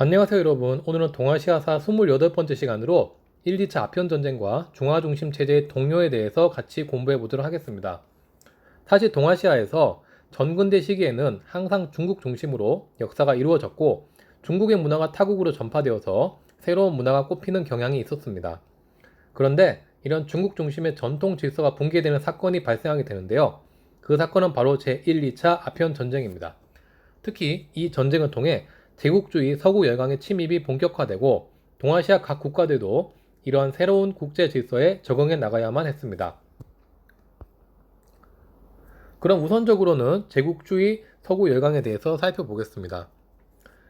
안녕하세요 여러분. 오늘은 동아시아사 28번째 시간으로 1, 2차 아편전쟁과 중화중심 체제의 동요에 대해서 같이 공부해 보도록 하겠습니다. 사실 동아시아에서 전근대 시기에는 항상 중국 중심으로 역사가 이루어졌고 중국의 문화가 타국으로 전파되어서 새로운 문화가 꽃피는 경향이 있었습니다. 그런데 이런 중국 중심의 전통 질서가 붕괴되는 사건이 발생하게 되는데요. 그 사건은 바로 제1, 2차 아편전쟁입니다. 특히 이 전쟁을 통해 제국주의 서구 열강의 침입이 본격화되고 동아시아 각 국가들도 이러한 새로운 국제 질서에 적응해 나가야만 했습니다. 그럼 우선적으로는 제국주의 서구 열강에 대해서 살펴보겠습니다.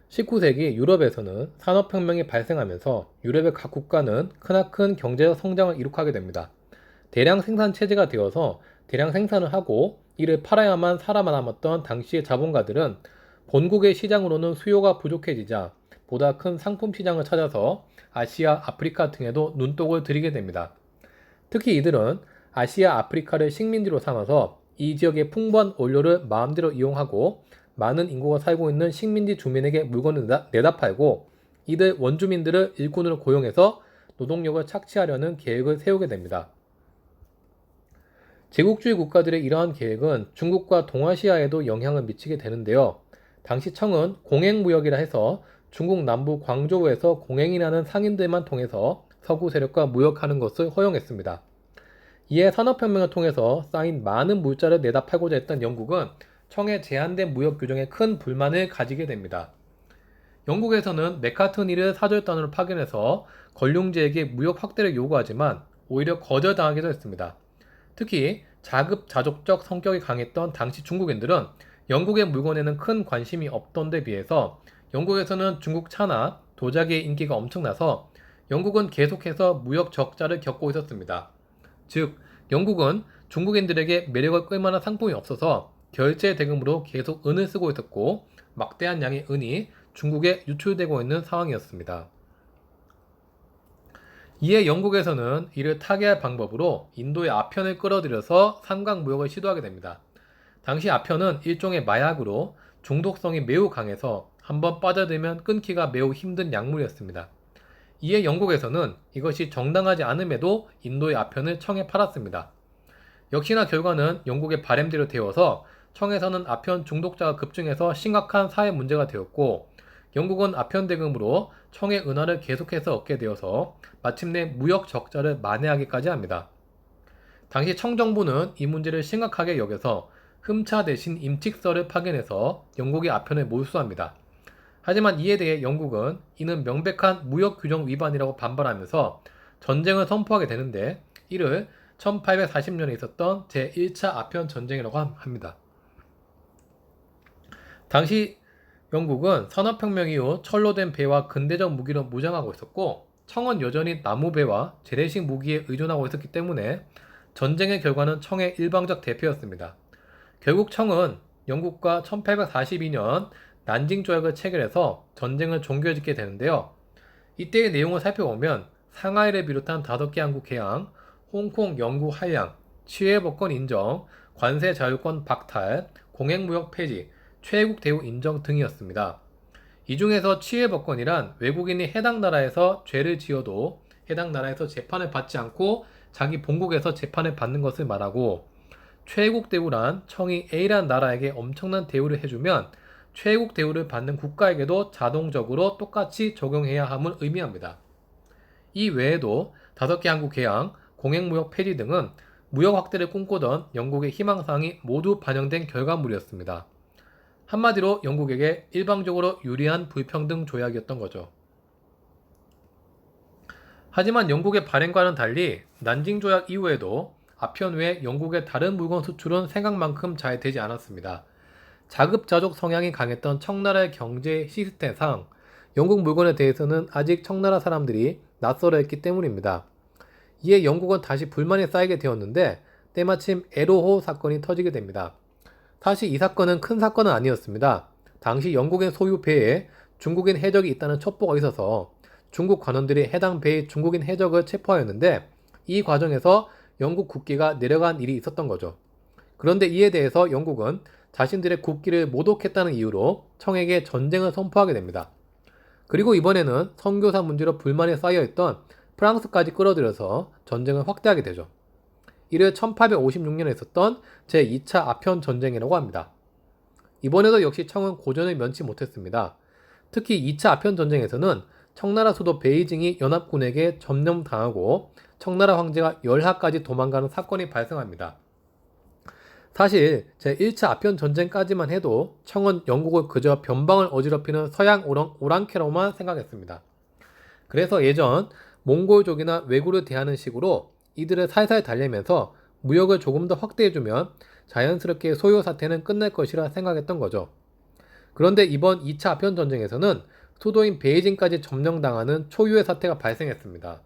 19세기 유럽에서는 산업혁명이 발생하면서 유럽의 각 국가는 크나큰 경제적 성장을 이룩하게 됩니다. 대량 생산 체제가 되어서 대량 생산을 하고 이를 팔아야만 살아남았던 당시의 자본가들은 본국의 시장으로는 수요가 부족해지자 보다 큰 상품 시장을 찾아서 아시아, 아프리카 등에도 눈독을 들이게 됩니다. 특히 이들은 아시아, 아프리카를 식민지로 삼아서 이 지역의 풍부한 원료를 마음대로 이용하고 많은 인구가 살고 있는 식민지 주민에게 물건을 내다 팔고 이들 원주민들을 일꾼으로 고용해서 노동력을 착취하려는 계획을 세우게 됩니다. 제국주의 국가들의 이러한 계획은 중국과 동아시아에도 영향을 미치게 되는데요. 당시 청은 공행무역이라 해서 중국 남부 광저우에서 공행이라는 상인들만 통해서 서구 세력과 무역하는 것을 허용했습니다. 이에 산업혁명을 통해서 쌓인 많은 물자를 내다 팔고자 했던 영국은 청의 제한된 무역 규정에 큰 불만을 가지게 됩니다. 영국에서는 메카트니를 사절단으로 파견해서 권룡제에게 무역 확대를 요구하지만 오히려 거절당하기도 했습니다. 특히 자급자족적 성격이 강했던 당시 중국인들은 영국의 물건에는 큰 관심이 없던 데 비해서 영국에서는 중국 차나 도자기의 인기가 엄청나서 영국은 계속해서 무역 적자를 겪고 있었습니다. 즉, 영국은 중국인들에게 매력을 끌만한 상품이 없어서 결제 대금으로 계속 은을 쓰고 있었고 막대한 양의 은이 중국에 유출되고 있는 상황이었습니다. 이에 영국에서는 이를 타개할 방법으로 인도의 아편을 끌어들여서 삼각무역을 시도하게 됩니다. 당시 아편은 일종의 마약으로 중독성이 매우 강해서 한번 빠져들면 끊기가 매우 힘든 약물이었습니다. 이에 영국에서는 이것이 정당하지 않음에도 인도의 아편을 청에 팔았습니다. 역시나 결과는 영국의 바램대로 되어서 청에서는 아편 중독자가 급증해서 심각한 사회 문제가 되었고 영국은 아편 대금으로 청의 은화를 계속해서 얻게 되어서 마침내 무역 적자를 만회하기까지 합니다. 당시 청정부는 이 문제를 심각하게 여겨서 흠차 대신 임칙서를 파견해서 영국의 아편을 몰수합니다. 하지만 이에 대해 영국은 이는 명백한 무역 규정 위반이라고 반발하면서 전쟁을 선포하게 되는데 이를 1840년에 있었던 제1차 아편 전쟁이라고 합니다. 당시 영국은 산업혁명 이후 철로 된 배와 근대적 무기로 무장하고 있었고 청은 여전히 나무배와 재래식 무기에 의존하고 있었기 때문에 전쟁의 결과는 청의 일방적 대패였습니다. 결국 청은 영국과 1842년 난징 조약을 체결해서 전쟁을 종결짓게 되는데요. 이때의 내용을 살펴보면 상하이를 비롯한 5개 한국 해양, 홍콩, 영구, 한량, 치외법권 인정, 관세 자유권 박탈, 공행무역 폐지, 최애국 대우 인정 등이었습니다. 이 중에서 치외법권이란 외국인이 해당 나라에서 죄를 지어도 해당 나라에서 재판을 받지 않고 자기 본국에서 재판을 받는 것을 말하고 최애국 대우란 청이 A란 나라에게 엄청난 대우를 해주면 최애국 대우를 받는 국가에게도 자동적으로 똑같이 적용해야 함을 의미합니다. 이 외에도 5개 한국 해양, 공행무역 폐지 등은 무역 확대를 꿈꾸던 영국의 희망사항이 모두 반영된 결과물이었습니다. 한마디로 영국에게 일방적으로 유리한 불평등 조약이었던 거죠. 하지만 영국의 발행과는 달리 난징 조약 이후에도 아편 외에 영국의 다른 물건 수출은 생각만큼 잘 되지 않았습니다. 자급자족 성향이 강했던 청나라의 경제 시스템상 영국 물건에 대해서는 아직 청나라 사람들이 낯설어 했기 때문입니다. 이에 영국은 다시 불만이 쌓이게 되었는데 때마침 에로호 사건이 터지게 됩니다. 사실 이 사건은 큰 사건은 아니었습니다. 당시 영국의 소유 배에 중국인 해적이 있다는 첩보가 있어서 중국 관원들이 해당 배의 중국인 해적을 체포하였는데 이 과정에서 영국 국기가 내려간 일이 있었던 거죠. 그런데 이에 대해서 영국은 자신들의 국기를 모독했다는 이유로 청에게 전쟁을 선포하게 됩니다. 그리고 이번에는 선교사 문제로 불만이 쌓여있던 프랑스까지 끌어들여서 전쟁을 확대하게 되죠. 이를 1856년에 있었던 제2차 아편 전쟁이라고 합니다. 이번에도 역시 청은 고전을 면치 못했습니다. 특히 2차 아편 전쟁에서는 청나라 수도 베이징이 연합군에게 점령당하고 청나라 황제가 열하까지 도망가는 사건이 발생합니다. 사실 제1차 아편 전쟁까지만 해도 청은 영국을 그저 변방을 어지럽히는 서양 오랑캐로만 생각했습니다. 그래서 예전 몽골족이나 왜구를 대하는 식으로 이들을 살살 달래면서 무역을 조금 더 확대해주면 자연스럽게 소요 사태는 끝날 것이라 생각했던 거죠. 그런데 이번 2차 아편 전쟁에서는 수도인 베이징까지 점령당하는 초유의 사태가 발생했습니다.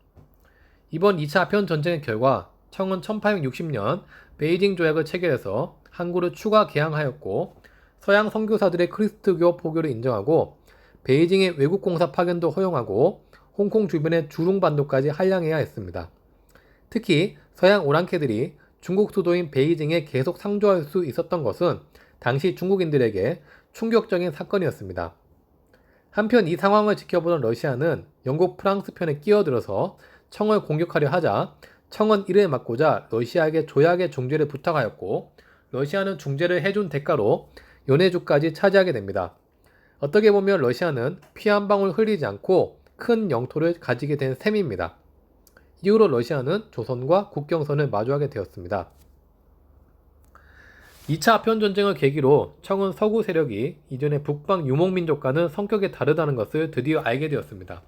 이번 2차 아편 전쟁의 결과 청은 1860년 베이징 조약을 체결해서 항구를 추가 개항하였고 서양 선교사들의 크리스트교 포교를 인정하고 베이징의 외국공사 파견도 허용하고 홍콩 주변의 주룽반도까지 한량해야 했습니다. 특히 서양 오랑캐들이 중국 수도인 베이징에 계속 상주할 수 있었던 것은 당시 중국인들에게 충격적인 사건이었습니다. 한편 이 상황을 지켜보던 러시아는 영국 프랑스 편에 끼어들어서 청을 공격하려 하자 청은 이를 막고자 러시아에게 조약의 중재를 부탁하였고 러시아는 중재를 해준 대가로 연해주까지 차지하게 됩니다. 어떻게 보면 러시아는 피 한 방울 흘리지 않고 큰 영토를 가지게 된 셈입니다. 이후로 러시아는 조선과 국경선을 마주하게 되었습니다. 2차 아편 전쟁을 계기로 청은 서구 세력이 이전의 북방 유목민족과는 성격이 다르다는 것을 드디어 알게 되었습니다.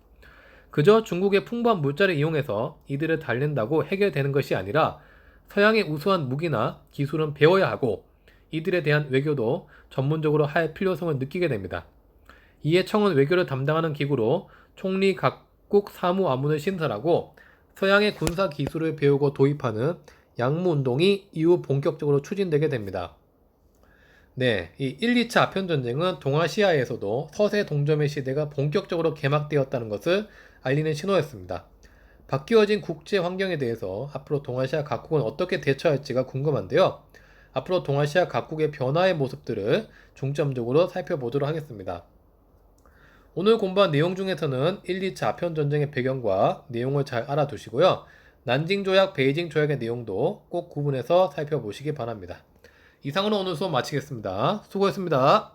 그저 중국의 풍부한 물자를 이용해서 이들을 달랜다고 해결되는 것이 아니라 서양의 우수한 무기나 기술은 배워야 하고 이들에 대한 외교도 전문적으로 할 필요성을 느끼게 됩니다. 이에 청은 외교를 담당하는 기구로 총리 각국 사무아문을 신설하고 서양의 군사 기술을 배우고 도입하는 양무운동이 이후 본격적으로 추진되게 됩니다. 네, 이 1, 2차 아편전쟁은 동아시아에서도 서세 동점의 시대가 본격적으로 개막되었다는 것을 알리는 신호였습니다. 바뀌어진 국제 환경에 대해서 앞으로 동아시아 각국은 어떻게 대처할지가 궁금한데요. 앞으로 동아시아 각국의 변화의 모습들을 중점적으로 살펴보도록 하겠습니다. 오늘 공부한 내용 중에서는 1, 2차 아편전쟁의 배경과 내용을 잘 알아두시고요. 난징조약, 베이징조약의 내용도 꼭 구분해서 살펴보시기 바랍니다. 이상으로 오늘 수업 마치겠습니다. 수고했습니다.